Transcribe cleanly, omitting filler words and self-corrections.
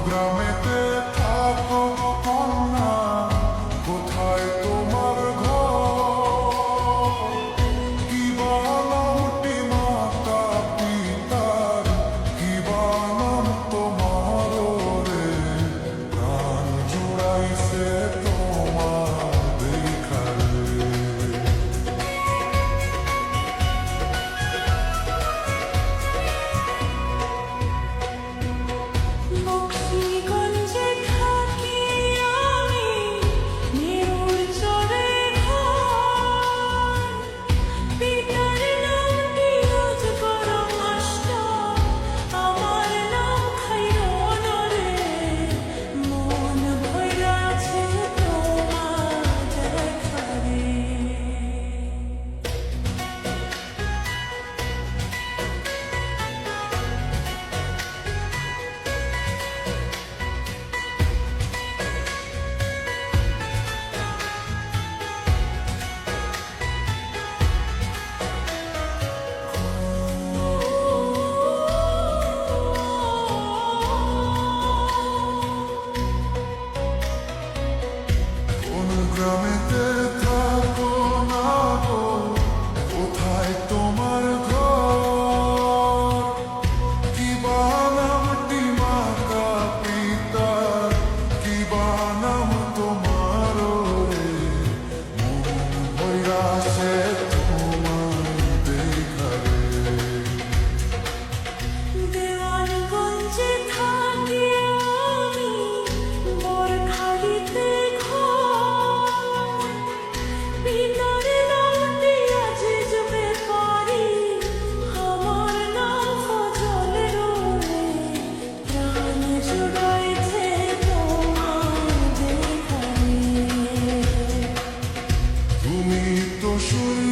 গ্রামেতে থাকো কন্যা, কোথায় তোমার ঘর? কি বা নামটি মাতা পিতার, কি বা নাম তোমার রে? প্রাণ জুড়াইছে তোমার দেখারে। বক্সিগঞ্জে থাকি আমি, নেউর চরে ঘর। পিতার নাম পিরোজ বড় মাস্টার, আমার নাম খাইরুল রে। মন ভইরাছে তোমার দেখারে। কোন গ্রামেতে থাকো না গো, কোথায় তোমার ঘর? কি বা নামটি মাতা পিতার, কি বা নাম তোমার রে? মন ভইরাছে তোমার দেখারে। দেওয়ানগঞ্জে থাকি আমি, বোরখালিতে ঘর। পিতার নামটি আজিজ ব্যাপারী, আমার নাম ফজল রে। প্রাণ জুড়াইছে তোমার দেখারে। তুমি তো সূর্য